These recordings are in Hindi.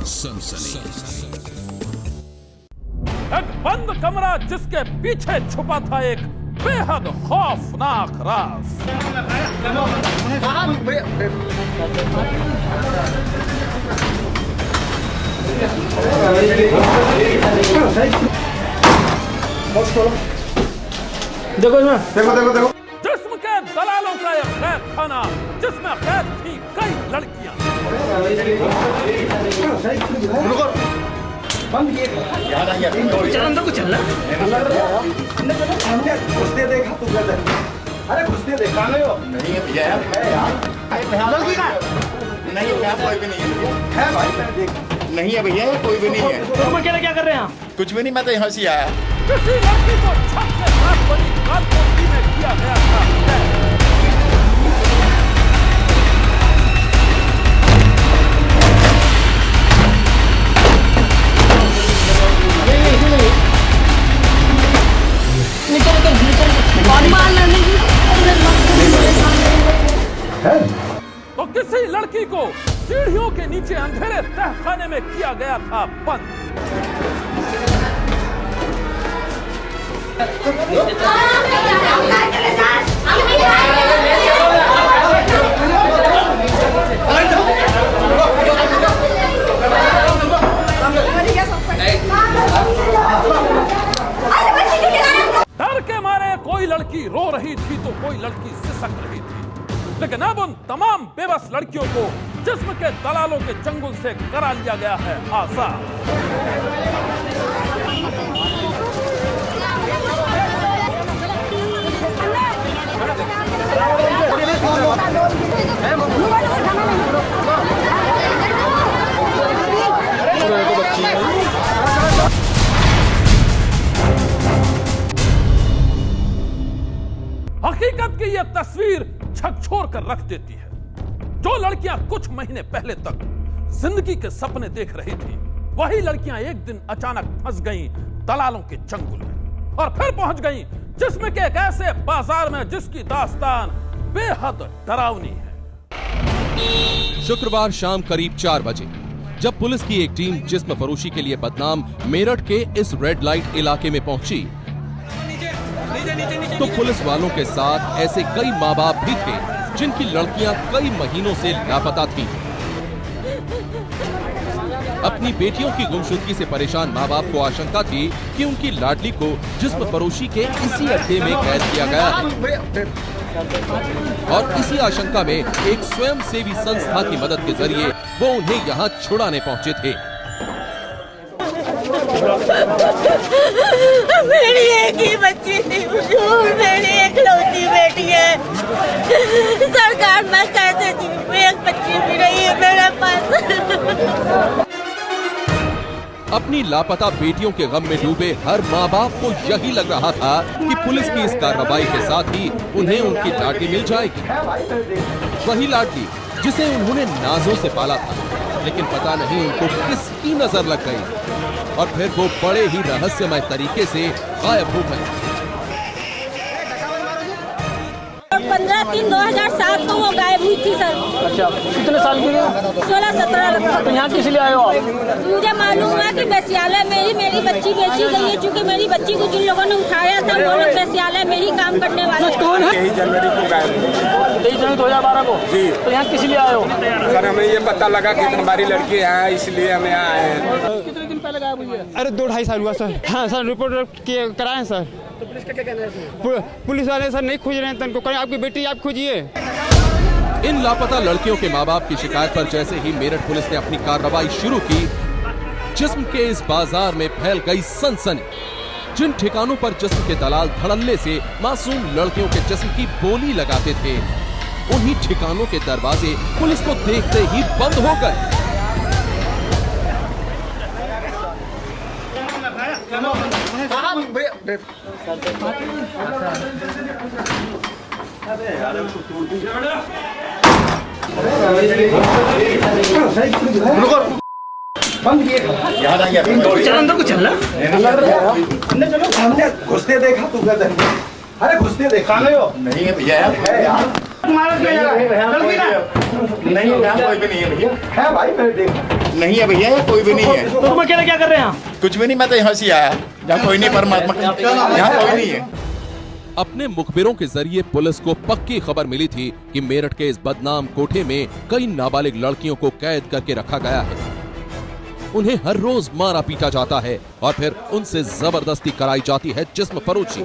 सनसनी। एक बंद कमरा जिसके पीछे छुपा था एक बेहद खौफनाक राज। देखो इसमें, देखो। जिस्म के दलालों का एक कैद खाना जिसमें कैद थी कई लड़कियां। अंदर को चलना। घुसते देखा तू गदर। अरे घुसते देखा नहीं हो? नहीं है भैया, है यार। नहीं है, कोई भी नहीं है भाई, मैंने देखा नहीं है भैया, कोई भी नहीं है। तुम अकेले क्या कर रहे हैं? कुछ भी नहीं, मैं तो यहाँ से आया। किसी लड़की को छत के साथ बनी कालकोठी में किया गया था। तो किसी लड़की को सीढ़ियों के नीचे अंधेरे तहखाने में किया गया था बंद। डर के मारे कोई लड़की रो रही थी तो कोई लड़की सिसक रही थी, लेकिन अब उन तमाम बेबस लड़कियों को जिस्म के दलालों के चंगुल से करा लिया गया है आजाद। हकीकत की यह तस्वीर झकझोर कर रख देती है। जो लड़कियां कुछ महीने पहले तक जिंदगी के सपने देख रही थी, वही लड़कियां एक दिन अचानक फंस गईं दलालों के चंगुल में और फिर पहुंच गईं जिस्म के एक ऐसे बाजार में जिसकी दास्तान बेहद डरावनी है। शुक्रवार शाम करीब 4 बजे जब पुलिस की एक टीम जिस्म फरोशी के लिए बदनाम मेरठ के इस रेड लाइट इलाके में पहुंची तो पुलिस वालों के साथ ऐसे कई माँ बाप भी थे जिनकी लड़कियां कई महीनों से लापता थीं। अपनी बेटियों की गुमशुदगी से परेशान माँ बाप को आशंका थी कि उनकी लाडली को जिस्म फरोशी के इसी अड्डे में कैद किया गया है और इसी आशंका में एक स्वयं सेवी संस्था की मदद के जरिए वो उन्हें यहाँ छुड़ाने पहुँचे थे। मेरी एक ही बच्ची थी, मेरी एकलौती बेटी है। सरकार मैं कैसे जी, एक बच्ची भी नहीं है मेरे पास। अपनी लापता बेटियों के गम में डूबे हर माँ बाप को यही लग रहा था कि पुलिस की इस कार्रवाई के साथ ही उन्हें उनकी लाडली मिल जाएगी, वही लाडली जिसे उन्होंने नाजों से पाला था, लेकिन पता नहीं उनको किसकी नजर लग गई और फिर वो बड़े ही रहस्यमय तरीके से गायब हो गए। 15/3/2007 को वो गायब हुई थी सर। अच्छा, कितने साल की? 16-17। तो यहाँ किस लिए आए हो आप? मुझे मालूम है कि बेस्यालय मेरी बच्ची बेची गई है, चूँकि मेरी बच्ची को जिन लोगों ने उठाया था वो लोग बेस्यालय में ही काम करने वाले। कौन है? 23 जनवरी को गायब। 23 जनवरी 2012 को जी। तो यहाँ किस लिए आए हो? सर हमें ये पता लगा कि हमारी लड़की है, इसलिए हमें आए हैं। कितने दिन पहले गायब हुई है? अरे 2-2.5 साल हुआ सर। हाँ सर, रिपोर्ट कराए सर। तो पुलिस का क्या कहना है? पुलिस वाले सर नहीं खोज रहे हैं, तनको करें, आपकी बेटी आप खोजिए। इन लापता लड़कियों के माँ बाप की शिकायत पर जैसे ही मेरठ पुलिस ने अपनी कार्रवाई शुरू की, जिस्म के इस बाजार में फैल गई सनसनी। जिन ठिकानों पर जिस्म के दलाल धड़ल्ले से मासूम लड़कियों के जिस्म की बोली लगाते थे, उन्हीं ठिकानों के दरवाजे पुलिस को देखते ही बंद हो गए। अंदर को चलना। घुसते देखा तू गदर। अरे घुसते देखा नहीं हो? नहीं है भैया, है यार। नहीं यहाँ कोई भी नहीं है भैया। है भाई मैंने देखा नहीं है भैया, कोई भी नहीं है। तो तुम अकेले क्या कर रहे हैं? कुछ भी नहीं, मैं तो यहाँ से आया, यहाँ कोई नहीं, परमात्मा यहाँ कोई नहीं है। अपने मुखबिरों के जरिए पुलिस को पक्की खबर मिली थी कि मेरठ के इस बदनाम कोठे में कई नाबालिग लड़कियों को कैद करके रखा गया है। उन्हें हर रोज मारा पीटा जाता है और फिर उनसे जबरदस्ती कराई जाती है जिस्म फरोशी।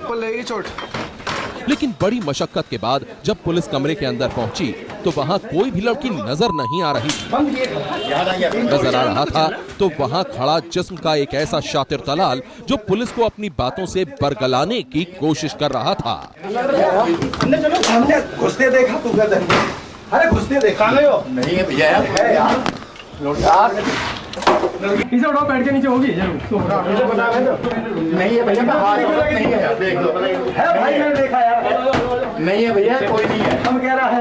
लेकिन बड़ी मशक्कत के बाद जब पुलिस कमरे के अंदर पहुंची तो वहां कोई भी लड़की नजर नहीं आ रही थी। नजर आ रहा था तो वहां खड़ा जिस्म का एक ऐसा शातिर दलाल जो पुलिस को अपनी बातों से बरगलाने की कोशिश कर रहा था। हमने घुसते देखा तू गदर, अरे घुसते देखा नहीं है भैया, है यार इसे उठाओ, बैठ के नीचे होगी जरूर। नहीं है भैया, नहीं है, देख लो है भाई, मैंने देखा यार। नहीं है भैया, कोई नहीं है। हम कह रहा है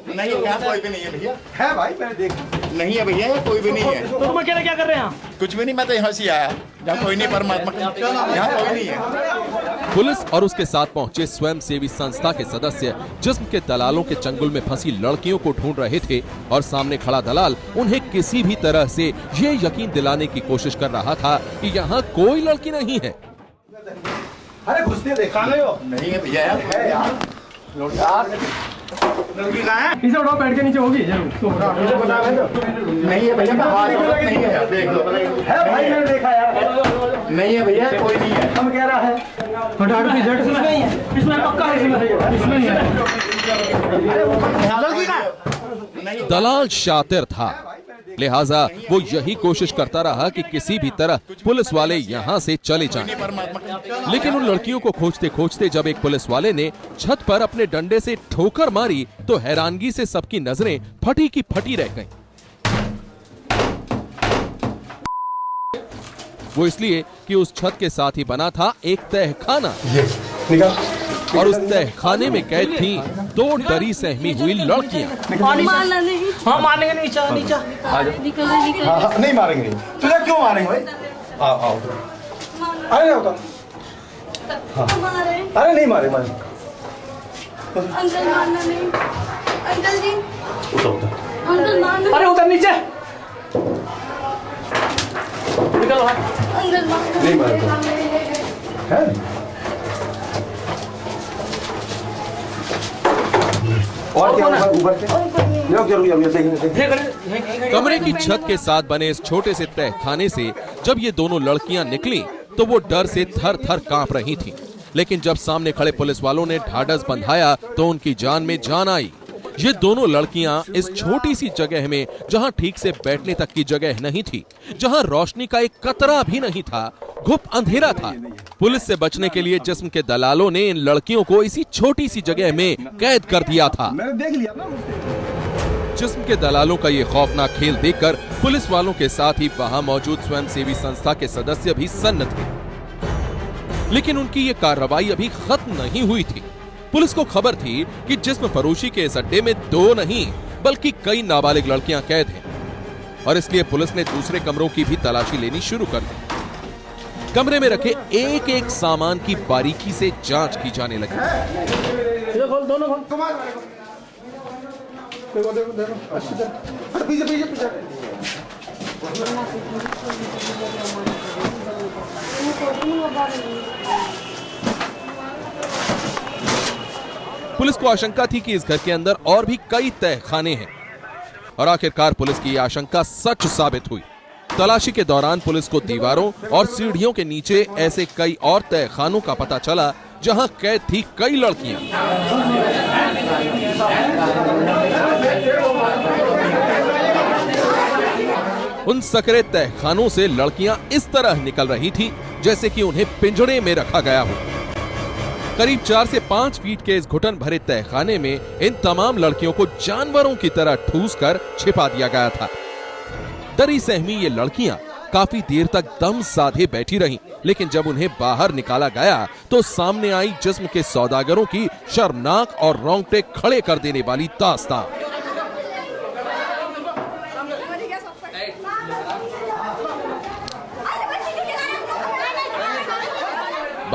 नहीं है, यहाँ कोई भी नहीं है भैया। है भाई मैंने देखा नहीं है भैया, कोई भी नहीं है। तो तुम अकेले क्या कर रहे हैं? कुछ भी नहीं, मैं तो यहाँ से आया, यहाँ कोई नहीं, परमात्मा यहाँ कोई नहीं है। पुलिस और उसके साथ पहुंचे स्वयंसेवी संस्था के सदस्य जिस्म के दलालों के चंगुल में फंसी लड़कियों को ढूंढ रहे थे और सामने खड़ा दलाल उन्हें किसी भी तरह से ये यकीन दिलाने की कोशिश कर रहा था कि यहाँ कोई लड़की नहीं है। अरे घुसते देखा नहीं है भैया, है यार इसे उठाओ, बैठ के नीचे होगी जरूर। नहीं है भैया, नहीं है, देख लो है भाई, मैंने देखा यार। नहीं है भैया, कोई नहीं है। हम कह रहा है इसमें पक्का है। दलाल शातिर था, लिहाजा वो यही कोशिश करता रहा कि किसी भी तरह पुलिस वाले यहाँ से चले जाएं। लेकिन उन लड़कियों को खोजते खोजते जब एक पुलिस वाले ने छत पर अपने डंडे से ठोकर मारी तो हैरानगी से सबकी नजरें फटी की फटी रह गईं। वो इसलिए कि उस छत के साथ ही बना था एक तहखाना और उस तहखाने में कैद थी दो डरी सहमी हुई लड़कियां। मारना नहीं। हाँ मारेंगे, नीचा नीचा नहीं मारेंगे। तुझे क्यों मारेंगे भाई? आओ आओ, अरे होता अरे नहीं मारे मारे अंकल मारना नहीं। अंकल जी अंकल मारना। अरे उधर नीचे निकल भाई। अंकल मारना नहीं मारे है। और क्या ऊपर से कमरे की छत के साथ बने इस छोटे से तहखाने से जब ये दोनों लड़कियां निकली तो वो डर से थर थर कांप रही थीं। लेकिन जब सामने खड़े पुलिस वालों ने ढाढ़स बंधाया तो उनकी जान में जान आई। ये दोनों लड़कियां इस छोटी सी जगह में, जहां ठीक से बैठने तक की जगह नहीं थी, जहां रोशनी का एक कतरा भी नहीं था, घुप अंधेरा था। पुलिस से बचने के लिए जिस्म के दलालों ने इन लड़कियों को इसी छोटी सी जगह में कैद कर दिया था। मैंने देख लिया ना। जिस्म के दलालों का ये खौफनाक खेल देखकर पुलिस वालों के साथ ही वहां मौजूद स्वयंसेवी संस्था के सदस्य भी सन्न थे। लेकिन उनकी ये कार्रवाई अभी खत्म नहीं हुई थी। पुलिस को खबर थी कि जिस्म फरोशी के इस अड्डे में दो नहीं बल्कि कई नाबालिग लड़कियां कैद हैं और इसलिए पुलिस ने दूसरे कमरों की भी तलाशी लेनी शुरू कर दी। कमरे में रखे एक एक सामान की बारीकी से जांच की जाने लगी। दोनों खोल। पुलिस को आशंका थी कि इस घर के अंदर और भी कई तहखाने हैं और आखिरकार पुलिस की यह आशंका सच साबित हुई। तलाशी के दौरान पुलिस को दीवारों और सीढ़ियों के नीचे ऐसे कई और तहखानों का पता चला जहां कैद थी कई लड़कियां। उन सकरे तहखानों से लड़कियां इस तरह निकल रही थी जैसे कि उन्हें पिंजड़े में रखा गया हो। करीब 4 से 5 फीट के इस घुटन भरे तहखाने में इन तमाम लड़कियों को जानवरों की तरह ठूस कर छिपा दिया गया था। डरी सहमी ये लड़कियां काफी देर तक दम साधे बैठी रहीं, लेकिन जब उन्हें बाहर निकाला गया तो सामने आई जिस्म के सौदागरों की शर्मनाक और रोंगटे खड़े कर देने वाली दास्तान।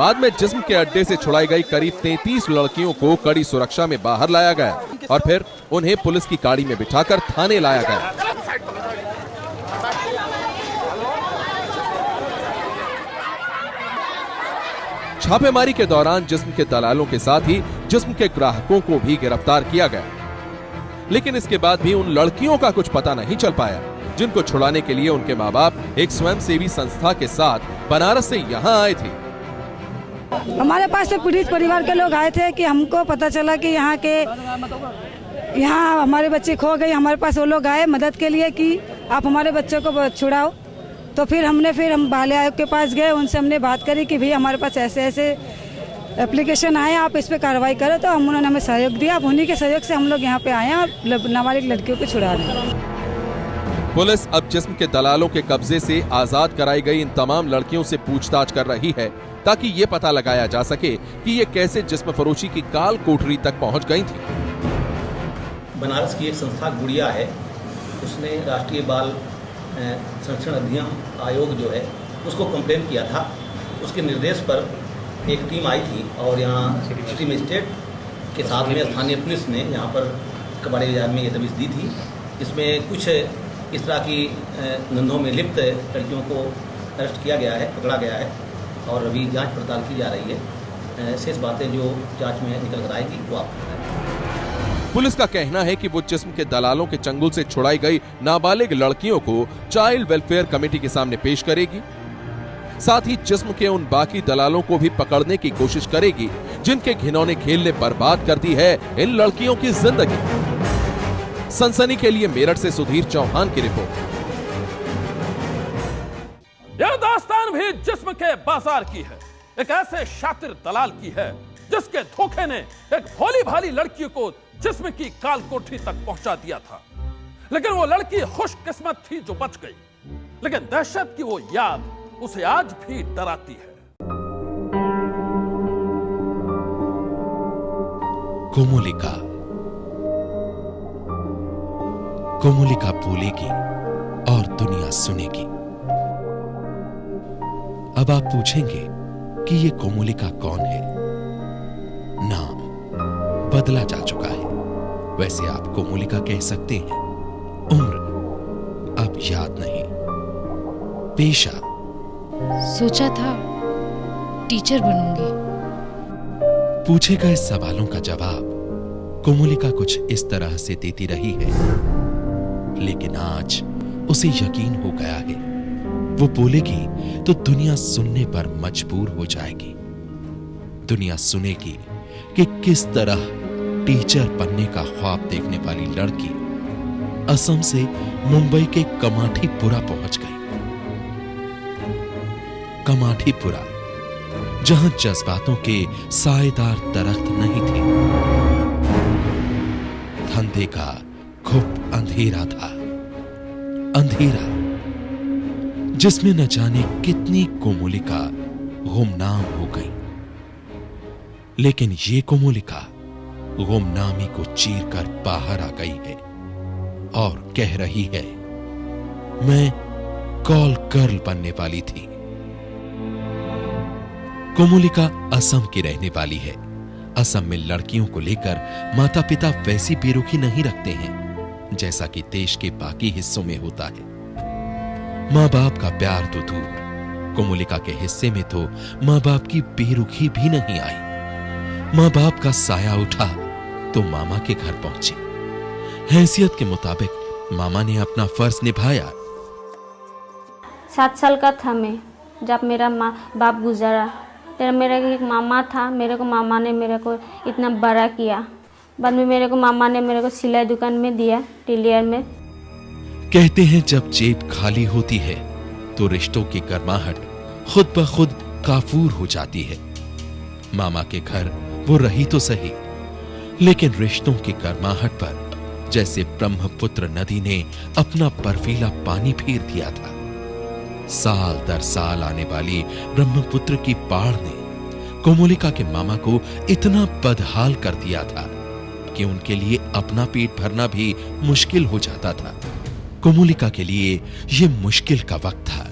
बाद में जिस्म के अड्डे से छुड़ाई गई करीब 33 लड़कियों को कड़ी सुरक्षा में बाहर लाया गया और फिर उन्हें पुलिस की गाड़ी में बिठाकर थाने लाया गया। छापेमारी के दौरान जिस्म के दलालों के साथ ही जिस्म के ग्राहकों को भी गिरफ्तार किया गया, लेकिन इसके बाद भी उन लड़कियों का कुछ पता नहीं चल पाया जिनको छुड़ाने के लिए उनके माँ बाप एक स्वयंसेवी संस्था के साथ बनारस से यहाँ आए थे। हमारे पास तो पीड़ित परिवार के लोग आए थे कि हमको पता चला कि यहाँ हमारे बच्चे खो गए। हमारे पास वो लोग आए मदद के लिए कि आप हमारे बच्चों को छुड़ाओ। तो फिर हम बाल आयोग के पास गए, उनसे हमने बात करी कि भैया हमारे पास ऐसे ऐसे एप्लीकेशन आए, आप इस पे कार्रवाई करो। तो उन्होंने हमें सहयोग दिया। अब उन्हीं के सहयोग से हम लोग यहाँ पे आए हैं और नाबालिग लड़कियों को छुड़ा रहे हैं। पुलिस अब जिस्म के दलालों के कब्जे से आजाद कराई गई इन तमाम लड़कियों से पूछताछ कर रही है ताकि ये पता लगाया जा सके कि ये कैसे जिस्म फरोशी की काल कोठरी तक पहुंच गई थी। बनारस की एक संस्था गुड़िया है, उसने राष्ट्रीय बाल संरक्षण अधिनियम आयोग जो है उसको कंप्लेन किया था। उसके निर्देश पर एक टीम आई थी और यहाँ सिटी मजिस्ट्रेट के साथ में स्थानीय पुलिस ने यहाँ पर कबाड़ी बाजार में ये दबिश दी थी। इसमें कुछ इस तरह की धंधों में लिप्त लड़कियों को अरेस्ट किया गया है, पकड़ा गया है और अभी जांच पड़ताल की जा रही है। शेष बातें जो जांच में निकल कर आएगी वो आप। पुलिस का कहना है कि वो जिस्म के दलालों के चंगुल से छुड़ाई गई नाबालिग लड़कियों को चाइल्ड वेलफेयर कमेटी के सामने पेश करेगी, साथ ही जिस्म के उन बाकी दलालों को भी पकड़ने की कोशिश करेगी जिनके घिनौने खेल ने बर्बाद कर दी है इन लड़कियों की जिंदगी। सनसनी के लिए मेरठ से सुधीर चौहान की रिपोर्ट। यह दास्तान भी जिस्म के बाजार की है, एक ऐसे शातिर दलाल की है जिसके धोखे ने एक भोली भाली लड़की को जिस्म की काल कोठरी तक पहुंचा दिया था। लेकिन वो लड़की खुशकिस्मत थी जो बच गई, लेकिन दहशत की वो याद उसे आज भी डराती है। कोमोलिका बोलेगी और दुनिया सुनेगी। अब आप पूछेंगे कि ये कोमोलिका कौन है? नाम बदला जा चुका है, वैसे आप कोमोलिका कह सकते हैं। उम्र अब याद नहीं। पेशा सोचा था टीचर बनूंगी। पूछे गए सवालों का जवाब कोमोलिका कुछ इस तरह से देती रही है, लेकिन आज उसे यकीन हो गया है वो बोलेगी तो दुनिया सुनने पर मजबूर हो जाएगी। दुनिया सुनेगी कि किस तरह टीचर बनने का ख्वाब देखने वाली लड़की असम से मुंबई के कमाठीपुरा पहुंच गई। कमाठीपुरा, जहां जज्बातों के साएदार दरख्त नहीं थे। धंधे का खूब अंधेरा था, अंधेरा जिसमें न जाने कितनी कोमोलिका गुमनाम हो गई। लेकिन ये कोमोलिका गुमनामी को चीर कर बाहर आ गई है और कह रही है, मैं कॉल गर्ल बनने वाली थी। कोमोलिका असम की रहने वाली है। असम में लड़कियों को लेकर माता पिता वैसी बेरुखी नहीं रखते हैं जैसा कि देश के बाकी हिस्सों में होता है। माँ बाप का प्यार तो दूर, कोमोलिका के हिस्से में तो माँ बाप की बेरुखी भी नहीं आई। माँ बाप का साया उठा तो मामा के घर पहुंची। हैसियत के मुताबिक मामा ने अपना फर्ज निभाया। 7 साल का था मैं जब मेरा बाप गुजरा। फिर मेरा एक मामा था, मेरे को मामा ने मेरे को इतना बड़ा किया। बाद में मेरे को मामा ने मेरे को सिलाई दुकान में दिया, टिलियर में। कहते हैं जब जेब खाली होती है तो रिश्तों की गर्माहट खुद ब खुद काफूर हो जाती है। मामा के घर वो रही तो सही, लेकिन रिश्तों की गर्माहट पर जैसे ब्रह्मपुत्र नदी ने अपना बर्फीला पानी फेर दिया था। साल दर साल आने वाली ब्रह्मपुत्र की बाढ़ ने कोमोलिका के मामा को इतना बदहाल कर दिया था कि उनके लिए अपना पेट भरना भी मुश्किल हो जाता था। कोमोलिका के लिए यह मुश्किल का वक्त था,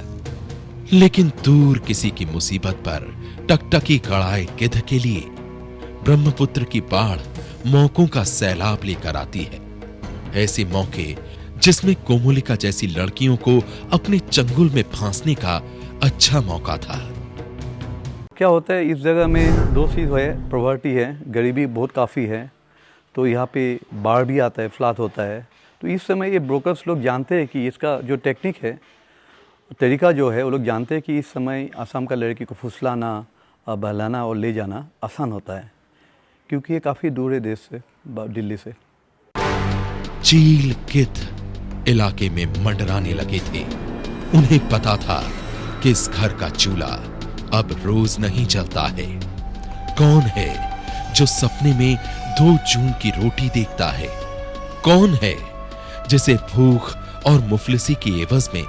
लेकिन दूर किसी की मुसीबत पर टकटकी कड़ाए गिद्ध के लिए ब्रह्मपुत्र की बाढ़ मौकों का सैलाब लेकर आती है। ऐसे मौके जिसमें कोमोलिका जैसी लड़कियों को अपने चंगुल में फांसने का अच्छा मौका था। क्या होता है, इस जगह में दो चीज़ है, प्रॉपर्टी है, गरीबी बहुत काफ़ी है, तो यहाँ पे बाढ़ भी आता है, फ्लड होता है। तो इस समय ये ब्रोकर्स लोग जानते हैं कि इसका जो टेक्निक है, तरीका जो है, वो लोग जानते हैं कि इस समय आसाम का लड़की को फुसलाना, बहलाना और ले जाना आसान होता है, क्योंकि ये काफ़ी दूर है देश से, दिल्ली से। चील गिद्ध इलाके में मंडराने लगे थे। उन्हें पता था कि इस घर का चूल्हा अब रोज नहीं जलता है। कौन है जो सपने में 2 जून की रोटी देखता है? कौन है जिसे भूख और मुफलिसी की एवज में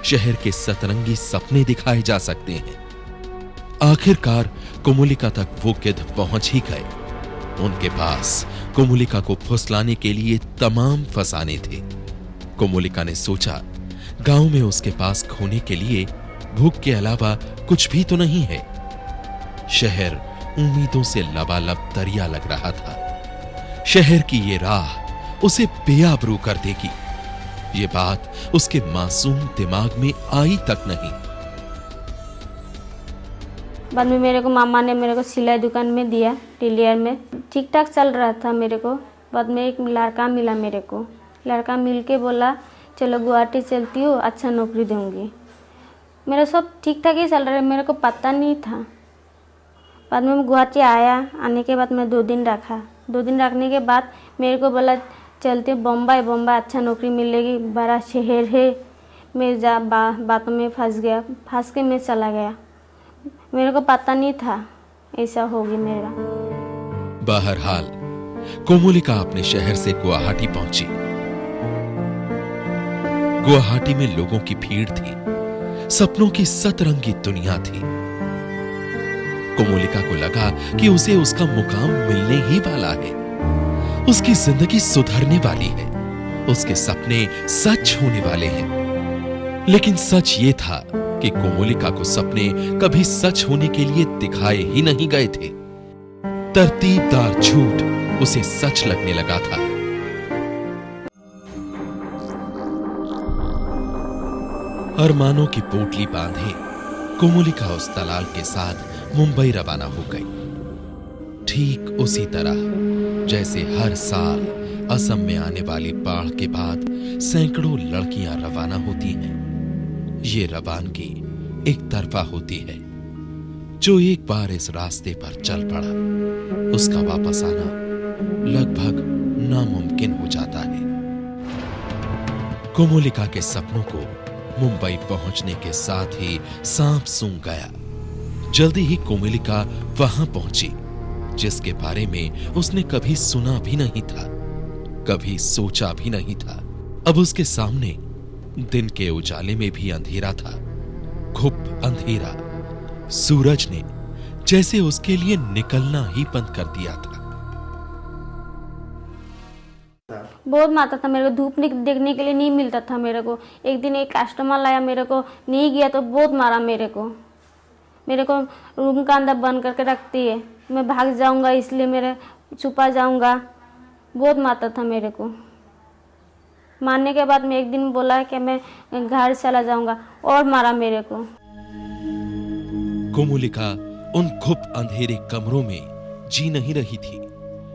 शहर के सतरंगी सपने दिखाए जा सकते हैं? आखिरकार कोमोलिका तक वो गिद्ध पहुंच ही गए। उनके पास कोमोलिका को फुसलाने के लिए तमाम फसाने थे। कोमोलिका ने सोचा, गांव में उसके पास खोने के लिए भूख के अलावा कुछ भी तो नहीं है। शहर उम्मीदों से लबालब दरिया लग रहा था। शहर की ये राह उसे बेआबरू कर देगी, ये बात उसके मासूम दिमाग में आई तक नहीं। बाद में मेरे को मामा ने मेरे को सिलाई दुकान में दिया, टिलियर में। ठीक ठाक चल रहा था मेरे को। बाद में एक लड़का मिला मेरे को। लड़का मिल के बोला, चलो गुवाहाटी चलती हूँ, अच्छा नौकरी दूंगी। मेरा सब ठीक ठाक ही चल रहा है, मेरे को पता नहीं था। बाद में गुवाहाटी आया। आने के बाद मैं 2 दिन रखा। 2 दिन रखने के बाद मेरे को बोला, चलते बम्बई, बम्बई अच्छा नौकरी मिलेगी, बड़ा शहर है। मैं बातों में फंस गया। फंस के मैं चला गया। मेरे को पता नहीं था ऐसा होगी मेरा। बहरहाल कोमोलिका अपने शहर से गुवाहाटी पहुंची। गुवाहाटी में लोगों की भीड़ थी, सपनों की सतरंगी दुनिया थी। कोमोलिका को लगा कि उसे उसका मुकाम मिलने ही वाला है, उसकी जिंदगी सुधरने वाली है, उसके सपने सच होने वाले हैं। लेकिन सच ये था कि कोमोलिका को सपने कभी सच होने के लिए दिखाए ही नहीं गए थे। तरतीबदार झूठ उसे सच लगने लगा था। अरमानों की पोटली बांधे कोमोलिका उस दलाल के साथ मुंबई रवाना हो गई। ठीक उसी तरह जैसे हर साल असम में आने वाली बाढ़ के बाद सैकड़ों लड़कियां रवाना होती हैं। ये रवानगी एक तरफा होती है। जो एक बार इस रास्ते पर चल पड़ा, उसका वापस आना लगभग नामुमकिन हो जाता है। कोमोलिका के सपनों को मुंबई पहुंचने के साथ ही सांप सूंघ गया। जल्दी ही कोमोलिका वहां पहुंची जिसके बारे में उसने कभी सुना भी नहीं था, कभी सोचा भी नहीं था। अब उसके सामने दिन के उजाले में भी अंधेरा था, घुप अंधेरा। सूरज ने जैसे उसके लिए निकलना ही बंद कर दिया था। बहुत मारता था मेरे को, धूप देखने के लिए नहीं मिलता था मेरे को। एक दिन एक कस्टमर लाया, मेरे को नहीं गया तो बहुत मारा मेरे को रूम का अंदर बंद करके रखती है। मैं भाग जाऊंगा इसलिए मेरे छुपा जाऊंगा। बहुत मारता था मेरे को। मारने के बाद मैं एक दिन बोला कि मैं घर चला जाऊंगा, और मारा मेरे को। कोमोलिका उन घुप अंधेरे कमरों में जी नहीं रही थी।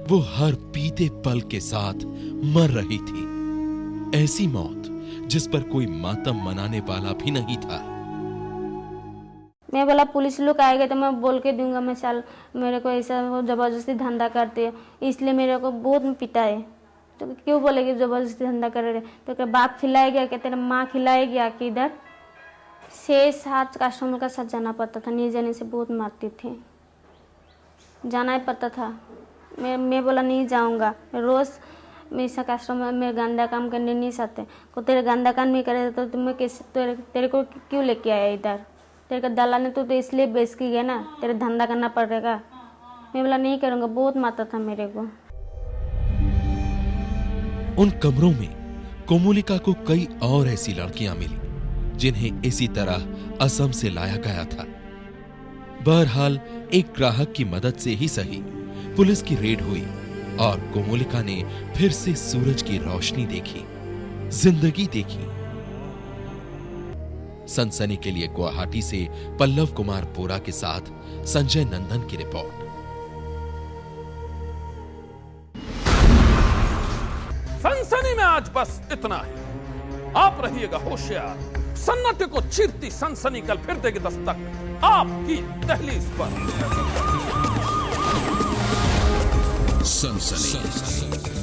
वो हर बीते पल के साथ मर रही थी। ऐसी मौत जिस पर कोई मातम मनाने वाला भी नहीं था। मैं बोला पुलिस लोग आएगा तो मैं बोल के दूंगा, मैं चल, मेरे को ऐसा वो जबरदस्ती धंधा करते हैं, इसलिए मेरे को बहुत पिटा है। तो क्यों बोलेगी जबरदस्ती धंधा कर रहे? तो क्या बाप खिलाएगा, क्या तेरा माँ खिलाएगी आके? इधर 6-7 कस्टमर का साथ जाना पड़ता था, नहीं जाने से बहुत मारती थी। जाना ही पड़ता था। मैं बोला नहीं जाऊंगा। रोज ऐसा कस्टमर मेरे गंदा काम करने नहीं चाहते। को तेरे गंदा काम नहीं करे तो तुम्हें कैसे, तेरे को क्यों लेके आया इधर? तेरे का दलाल ने तो इसलिए बेच की गया ना, तेरे धंधा करना पड़ेगा। मैं बोला नहीं करूंगा। बहुत मारता था मेरे को। उन कमरों में कोमोलिका को कई और ऐसी लड़कियां मिली जिन्हें इसी तरह असम से लाया गया था। बहरहाल एक ग्राहक की मदद से ही सही पुलिस की रेड हुई और कोमोलिका ने फिर से सूरज की रोशनी देखी, जिंदगी देखी। सनसनी के लिए गुवाहाटी से पल्लव कुमार बोरा के साथ संजय नंदन की रिपोर्ट। सनसनी में आज बस इतना है। आप रहिएगा होशियार, सन्नाटे को चीरती सनसनी कल फिर देगी दस्तक आपकी दहलीज पर। सनसनी